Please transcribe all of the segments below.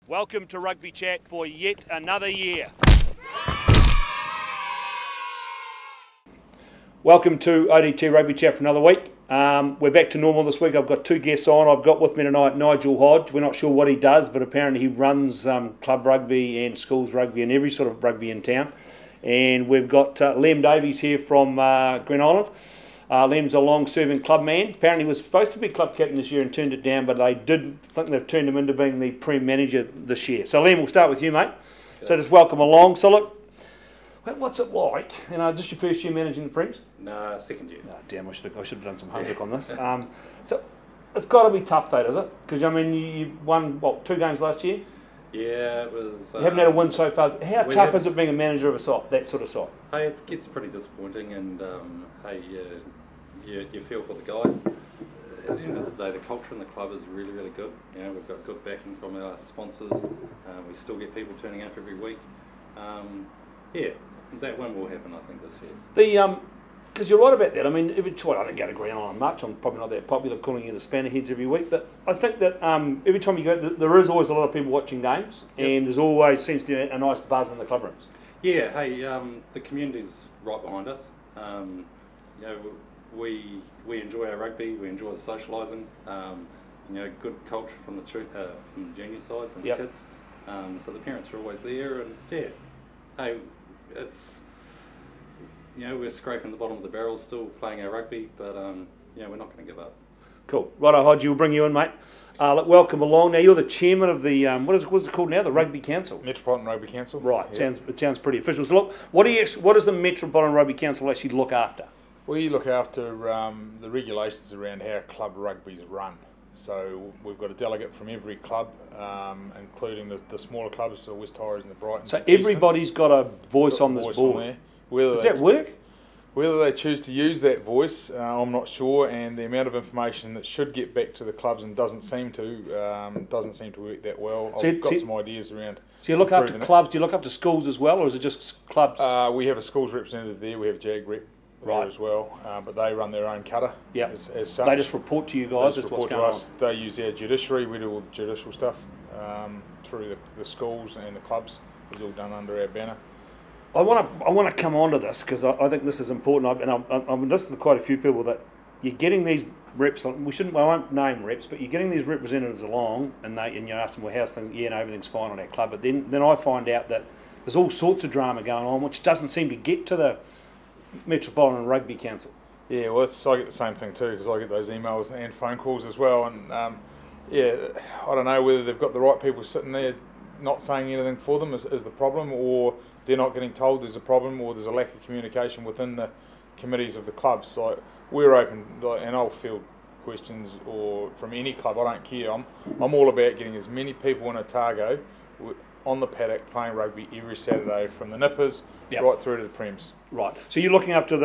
Welcome to Rugby Chat for yet another year. Welcome to ODT Rugby Chat for another week. We're back to normal this week. I've got two guests on. I've got with me tonight Nigel Hodge. We're not sure what he does, but apparently he runs club rugby and schools rugby and every sort of rugby in town. And we've got Davies here from Green Island. Lem's a long-serving club man. Apparently he was supposed to be club captain this year and turned it down, but I think they've turned him into being the Prem manager this year. So Lem, we'll start with you, mate. Okay. So just welcome along. So look, what's it like? You know, just your first year managing the Prems? No, second year. Oh, damn, I should have done some homework on this. So it's got to be tough though, does it? Because I mean, you won, what, 2 games last year? Yeah, it was... You haven't had a win so far. How tough is it being a manager of a side, that sort of side? Hey, it gets pretty disappointing, and hey, you feel for the guys. At the end of the day, the culture in the club is really, really good. You know, we've got good backing from our sponsors. We still get people turning up every week. Yeah, that win will happen, I think, this year. Because you're right about that. I mean, I don't go to Green Island much. I'm probably not that popular calling you the spanner heads every week, but I think that every time you go, there is always a lot of people watching games, and there's always seems to be a nice buzz in the club rooms. Yeah, hey, the community's right behind us. You know, we enjoy our rugby, we enjoy the socialising. You know, good culture from the junior sides and the kids. So the parents are always there, and yeah, hey, it's. You know, we're scraping the bottom of the barrel, still playing our rugby, but you know, we're not going to give up. Cool. Righto, Hodge, we'll bring you in, mate. Look, welcome along. Now, you're the chairman of the, what's it called now? The Rugby Council? Metropolitan Rugby Council. Right, yeah. It sounds pretty official. So look, what does the Metropolitan Rugby Council actually look after? We look after the regulations around how club rugby's run. So we've got a delegate from every club, including the smaller clubs, the West Tigers and the Brightons. So everybody's got a voice on this board. Does that work? Whether they choose to use that voice, I'm not sure, and the amount of information that should get back to the clubs and doesn't seem to work that well. I've got some ideas around. So you look after clubs, do you look after schools as well, or is it just clubs? We have a schools representative there, we have a JAG rep there as well, but they run their own cutter as such. They just report to you guys, that's what's going on? They use our judiciary, we do all the judicial stuff through the schools and the clubs. It's all done under our banner. I want to come on to this because I think this is important. I'm listening to quite a few people that you're getting these reps. I won't name reps, but you're getting these representatives along, and you ask them, well, how's things? Yeah, no, everything's fine on our club. But then I find out that there's all sorts of drama going on, which doesn't seem to get to the Metropolitan Rugby Council. Yeah, well, I get the same thing too because I get those emails and phone calls as well. And yeah, I don't know whether they've got the right people sitting there not saying anything for them is the problem, or they're not getting told there's a problem, or there's a lack of communication within the committees of the clubs. So we're open, and I'll field questions or from any club. I don't care. I'm all about getting as many people in Otago on the paddock playing rugby every Saturday, from the nippers right through to the Prems. Right. So you're looking after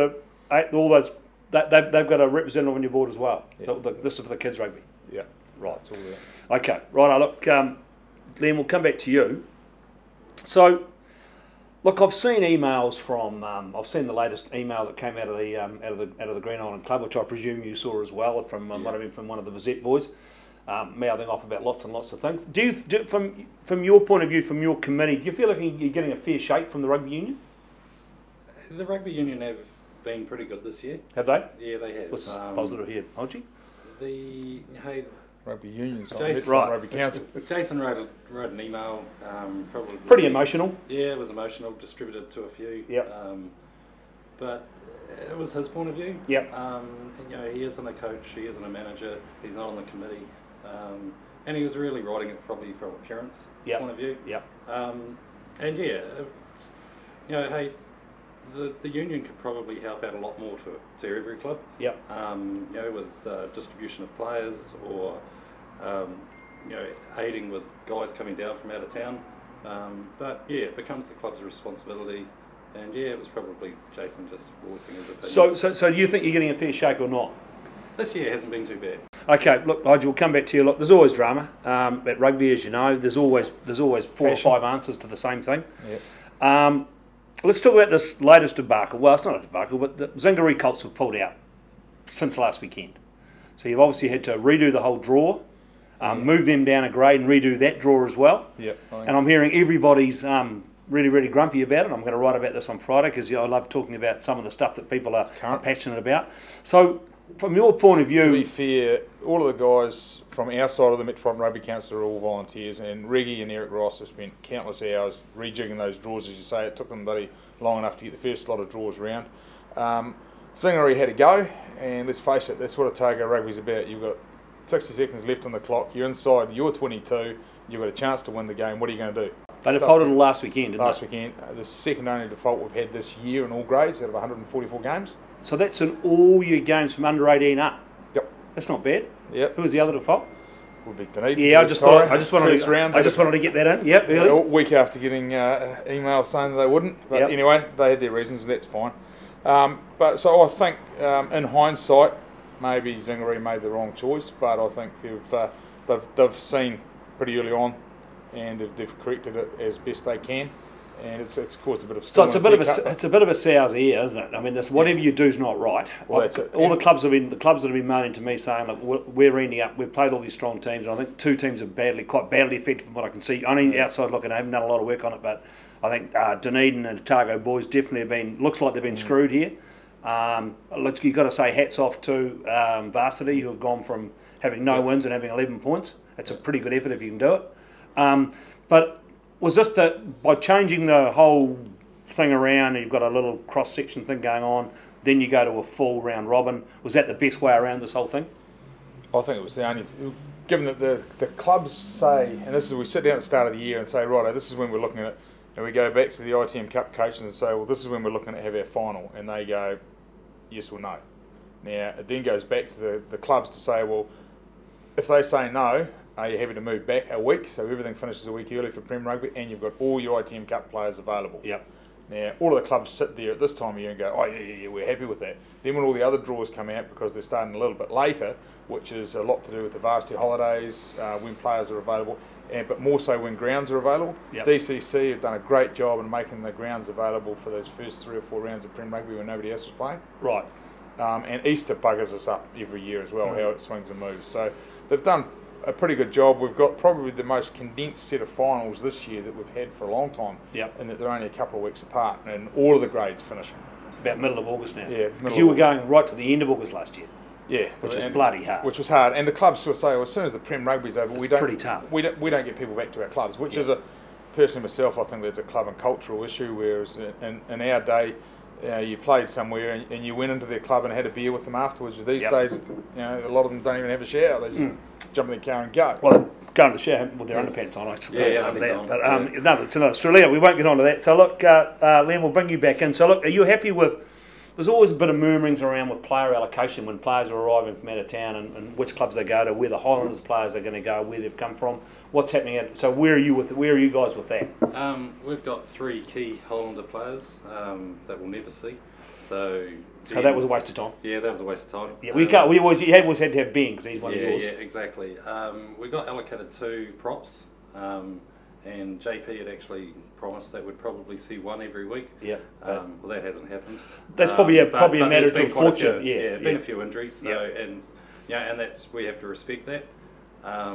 all those. They've got a representative on your board as well. Yeah. This is for the kids rugby. Yeah. Right. It's all there. Okay. Right. Look, Liam, we'll come back to you. So. Look, I've seen emails from. I've seen the latest email that came out of the Green Island Club, which I presume you saw as well. Might have been from one of the Vizette boys, mouthing off about lots and lots of things. Do you, from your point of view, from your committee, do you feel like you're getting a fair shake from the Rugby Union? The Rugby Union have been pretty good this year. Have they? Yeah, they have. What's positive here, Hodge? Rugby Union's Rugby Council. Jason wrote an email, probably pretty emotional. Yeah, it was emotional. Distributed to a few. Yep. But it was his point of view. Yep. And you know, he isn't a coach. He isn't a manager. He's not on the committee. And he was really writing it probably from a parent's point of view. Yep. And yeah, you know, hey, the union could probably help out a lot more to every club. Yep. You know, with distribution of players, or you know, aiding with guys coming down from out of town. But yeah, it becomes the club's responsibility. And yeah, it was probably Jason just voicing his opinion. So do you think you're getting a fair shake or not? This year hasn't been too bad. Okay, look, Hodge, we'll come back to you. Look, there's always drama at rugby, as you know. There's always 4 or 5 answers to the same thing. Yep. Let's talk about this latest debacle. Well, it's not a debacle, but the Zingaree Colts have pulled out since last weekend. So you've obviously had to redo the whole draw. move them down a grade and redo that draw as well. Yep. And I'm hearing everybody's really, really grumpy about it. I'm going to write about this on Friday because I love talking about some of the stuff that people are passionate about. So, from your point of view... To be fair, all of the guys from our side of the Metropolitan Rugby Council are all volunteers, and Reggie and Eric Ross have spent countless hours rejigging those draws, as you say. It took them bloody long enough to get the first lot of draws round. Zingery had a go, and let's face it, that's what Otago Rugby's about. You've got 60 seconds left on the clock, you're inside, you're 22, you've got a chance to win the game. What are you going to do? They defaulted last weekend, didn't they? Last weekend. The second only default we've had this year in all grades out of 144 games. So that's in all your games from under 18 up? Yep. That's not bad. Yep. Who was the other default? Would be Dunedin. Yeah, I just wanted to get that in. Yep, early. A week after getting emails saying that they wouldn't. But anyway, they had their reasons, that's fine. But so I think in hindsight, maybe Zingery made the wrong choice, but I think they've seen pretty early on, and they've corrected it as best they can, and it's caused a bit of. So it's a bit of a sow's ear, isn't it? I mean, this whatever you do is not right. Well, all the clubs that have been moaning to me saying, look, we're ending up. We've played all these strong teams, and I think two teams are quite badly affected from what I can see. Only outside looking, I haven't done a lot of work on it, but I think Dunedin and Otago boys definitely have been. Looks like they've been screwed here. You've got to say hats off to Varsity, who have gone from having no wins and having 11 points. It's a pretty good effort if you can do it. But was this that by changing the whole thing around, and you've got a little cross-section thing going on, then you go to a full round robin, was that the best way around this whole thing? I think it was the only... Given that the clubs say, and this is, we sit down at the start of the year and say, right, this is when we're looking at it, and we go back to the ITM Cup coaches and say, well, this is when we're looking at have our final, and they go, yes or no. Now, it then goes back to the clubs to say, well, if they say no, are you happy to move back a week, so everything finishes a week early for Prem Rugby, and you've got all your ITM Cup players available. Yep. Now, all of the clubs sit there at this time of year and go, oh, yeah, we're happy with that. Then when all the other draws come out, because they're starting a little bit later, which is a lot to do with the varsity holidays, when players are available, but more so when grounds are available. Yep. DCC have done a great job in making the grounds available for those first 3 or 4 rounds of Prem Rugby when nobody else was playing. Right. And Easter buggers us up every year as well, how it swings and moves. So they've done a pretty good job. We've got probably the most condensed set of finals this year that we've had for a long time. Yep. And that they're only a couple of weeks apart, and all of the grades finishing. About middle of August now. Yeah. Because you were going right to the end of August last year. Yeah. Which was bloody hard. Which was hard. And the clubs sort of say, well, as soon as the Prem Rugby's over, pretty tough. We don't get people back to our clubs, which is personally myself, I think that's a club and cultural issue, whereas in our day, you played somewhere and you went into their club and had a beer with them afterwards. These days, a lot of them don't even have a shower. They just jump in their car and go. Well, they go into the shower with their underpants on. Yeah. But it's another story. We won't get on to that. So look, Liam, we'll bring you back in. So look, are you happy with... There's always a bit of murmurings around with player allocation when players are arriving from out of town and which clubs they go to, where the Highlanders players are going to go, where they've come from. What's happening? So where are you guys with that? We've got 3 key Highlander players that we'll never see. So that was a waste of time. Yeah, that was a waste of time. Yeah, you always had to have Ben because he's one of yours. Yeah, exactly. We got allocated 2 props, and JP had actually promised that we'd probably see 1 every week. Yeah. Well, that hasn't happened. That's probably a matter of fortune. Been a few injuries. So, and that's, we have to respect that. I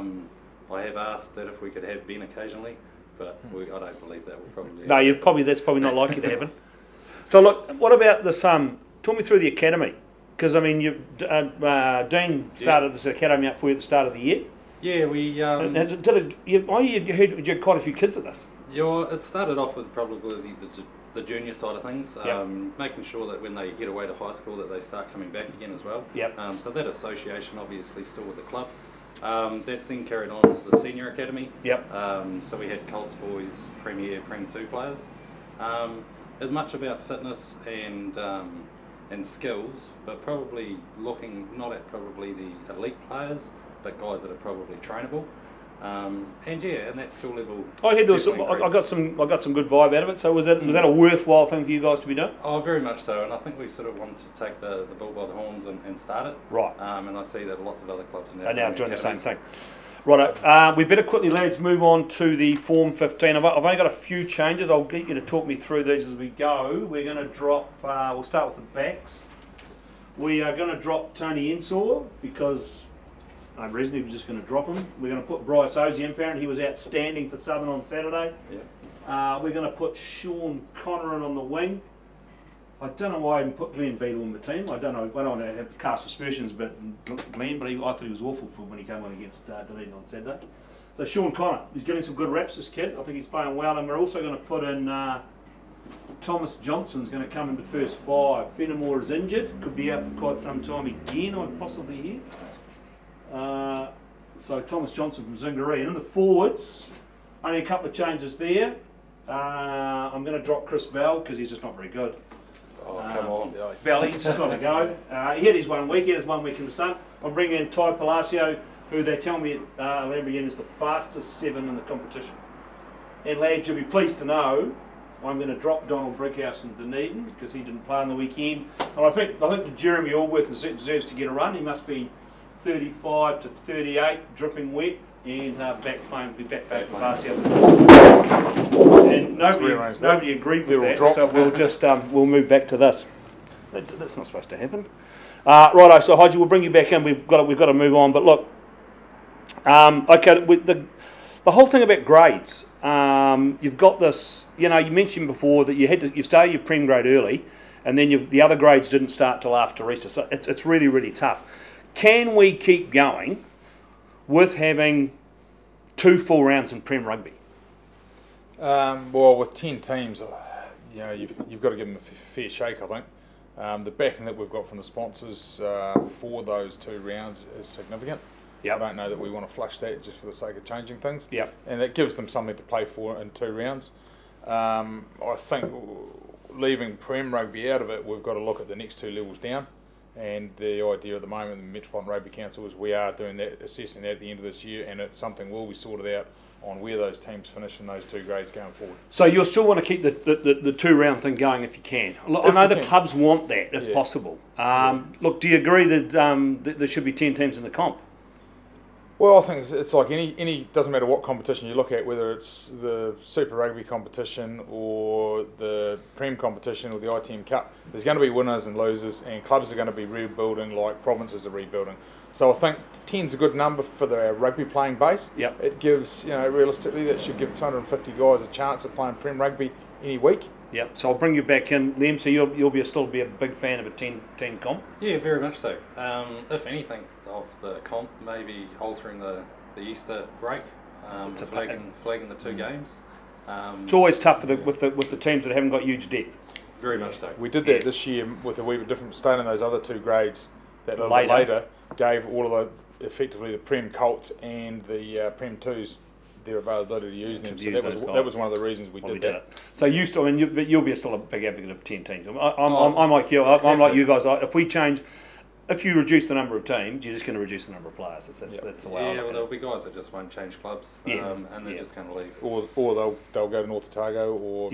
have asked that if we could have Ben occasionally, but I don't believe that will probably. No, that's probably not likely to happen. So look, what about this? Talk me through the academy, because I mean, Dean started this academy up for you at the start of the year. Yeah, we. You had quite a few kids at this. Yeah, it started off with probably the junior side of things, making sure that when they get away to high school that they start coming back again as well. Yep. So that association obviously still with the club. That's then carried on to the senior academy. Yep. So we had Colts boys, Premier, Prem 2 players. As much about fitness and skills, but probably looking not at probably the elite players, but guys that are probably trainable. And that skill level. I got some good vibe out of it. So was that a worthwhile thing for you guys to be doing? Oh, very much so. And I think we sort of wanted to take the bull by the horns and start it. Right. And I see that lots of other clubs are now doing the same thing. Right. We better quickly, lads, move on to the Form 15. I've only got a few changes. I'll get you to talk me through these as we go. We're going to drop. We'll start with the backs. We are going to drop Tony Ensor because reason he was just going to drop him. We're going to put Bryce Ozie in. Apparently he was outstanding for Southern on Saturday. Yeah. We're going to put Sean Connor in on the wing. I don't know why I didn't put Glenn Beadle in the team. I don't know. I don't want to have to cast aspersions about Glenn, but I thought he was awful for when he came on against Dunedin on Saturday. So Sean Connor, he's getting some good reps, this kid. I think he's playing well, and we're also going to put in Thomas Johnson's going to come in the first 5. Fenimore is injured, could be out for quite some time again, I'd possibly hear. So Thomas Johnson from Zingaree. And in the forwards, only a couple of changes there. I'm going to drop Chris Bell because he's just not very good. Oh, come on. Bell, he's just got to go. He had his 1 week, he had his 1 week in the sun. I'm bringing in Ty Palacio, who they tell me at Lamborghini is the fastest 7 in the competition. And lads, you'll be pleased to know I'm going to drop Donald Brickhouse in Dunedin because he didn't play on the weekend. And I think that Jeremy Allworth deserves to get a run. He must be 35 to 38, dripping wet, and back playing for Palacio. And nobody agreed with that, so we'll just we'll move back to this. That's not supposed to happen. Righto, so Hodge, we'll bring you back in. We've got to move on. But look, okay, with the whole thing about grades. You've got this. You know, you mentioned before that you started your Prem grade early, and then the other grades didn't start till after Easter. So it's really, really tough. Can we keep going with having 2 full rounds in Prem rugby? Well, with 10 teams, you know, you've got to give them a fair shake, I think. The backing that we've got from the sponsors for those 2 rounds is significant. Yep. I don't know that we want to flush that just for the sake of changing things. Yep. And that gives them something to play for in 2 rounds. I think leaving Prem rugby out of it, we've got to look at the next 2 levels down. And the idea at the moment in the Metropolitan Rugby Council is we are doing that, assessing that at the end of this year, and it's something will be sorted out on where those teams finish in those 2 grades going forward. So you'll still want to keep the 2 round thing going if you can. Look, I know the clubs want that if possible. Look, do you agree that there should be 10 teams in the comp? Well, I think it's like any doesn't matter what competition you look at, whether it's the Super Rugby competition or the Prem competition or the ITM Cup, there's going to be winners and losers, and clubs are going to be rebuilding like provinces are rebuilding. So I think 10's a good number for the rugby playing base. Yep. It gives, you know, realistically that should give 250 guys a chance at playing Prem rugby any week. Yep. So I'll bring you back in, Liam. So you'll still be a big fan of a 10 comp. Yeah, very much so. If anything, of the comp, maybe altering the Easter break, flagging the 2 games. It's always tough with the teams that haven't got huge depth. Very much so. We did that this year with a wee bit different, staying in those other 2 grades that a little bit later gave all of effectively the Prem Colts and the Prem 2s their availability to use them. So that was one of the reasons we did that. So you'll be still a big advocate of 10 teams. I'm like you. I'm like you guys. If you reduce the number of teams, you're just going to reduce the number of players. That's the way I look at it. There'll be guys that just won't change clubs, and they're just going to leave. Or they'll go to North Otago or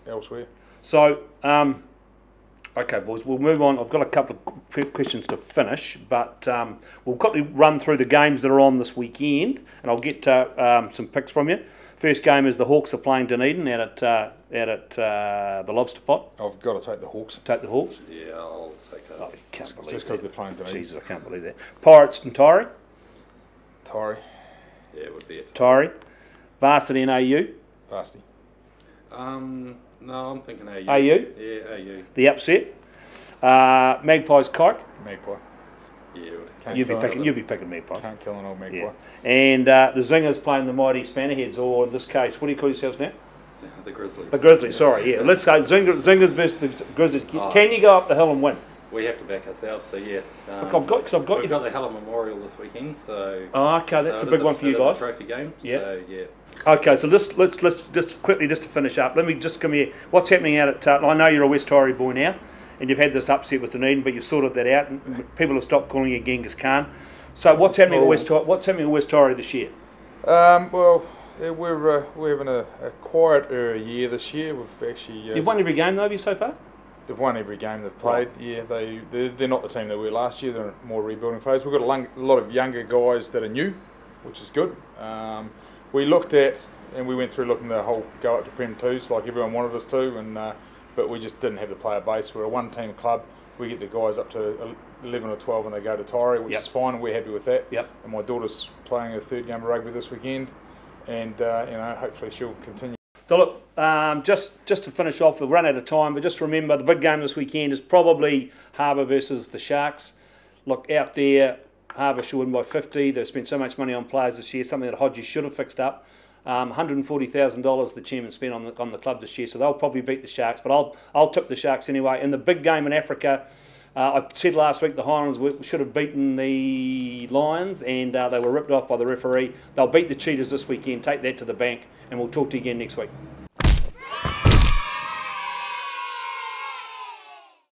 elsewhere. So, okay, boys, we'll move on. I've got a couple of questions to finish, but we'll quickly run through the games that are on this weekend, and I'll get some picks from you. First game is the Hawks are playing Dunedin out at the Lobster Pot. I've got to take the Hawks. Take the Hawks? Yeah, I'll take that. Oh, I can't believe just because they're playing Dunedin. Jesus, I can't believe that. Pirates and Tyree? Tyree. Yeah, it would be it. Tyree. Varsity and AU? Varsity. No, I'm thinking AU. AU? Yeah, AU. The upset. Magpies Kike? Magpie. Yeah, you'd be picking Magpies. Can't kill an old Magpie. Yeah. And the Zingers playing the mighty Spannerheads, or in this case, what do you call yourselves now? The Grizzlies. The Grizzlies, sorry, yeah. Let's go Zingers versus the Grizzlies. Can you go up the hill and win? We have to back ourselves, so yeah. Look, I've got we've got the Helen Memorial this weekend, so. Oh, okay, that's a big one for you guys. It's a trophy game, yeah. So yeah. Okay, so let's just quickly to finish up. Let me just come here. What's happening out at? I know you're a West Tyree boy now, and you've had this upset with Dunedin, but you've sorted that out, and people have stopped calling you Genghis Khan. So what's happening at West Tyree this year? Well, we're having a quieter year this year. We've actually you've won every game though, have you so far? They've won every game they've played. Right. Yeah, they're not the team they were last year. They're in a more rebuilding phase. We've got a lot of younger guys that are new, which is good. We looked at and we went through looking the whole go up to Prem 2s like everyone wanted us to, and but we just didn't have the player base. We're a one-team club. We get the guys up to 11 or 12 and they go to Tyree, which Yep. is fine, and we're happy with that. Yep. And my daughter's playing her 3rd game of rugby this weekend, and you know, hopefully she'll continue. So look, just to finish off, we've run out of time, but just remember the big game this weekend is probably Harbour versus the Sharks. Look, out there, Harbour should win by 50. They've spent so much money on players this year, something that Hodge should have fixed up. $140,000 the chairman spent on the club this year, so they'll probably beat the Sharks, but I'll tip the Sharks anyway. In the big game in Africa, I said last week the Highlanders should have beaten the Lions, and they were ripped off by the referee. They'll beat the Cheetahs this weekend. Take that to the bank, and we'll talk to you again next week.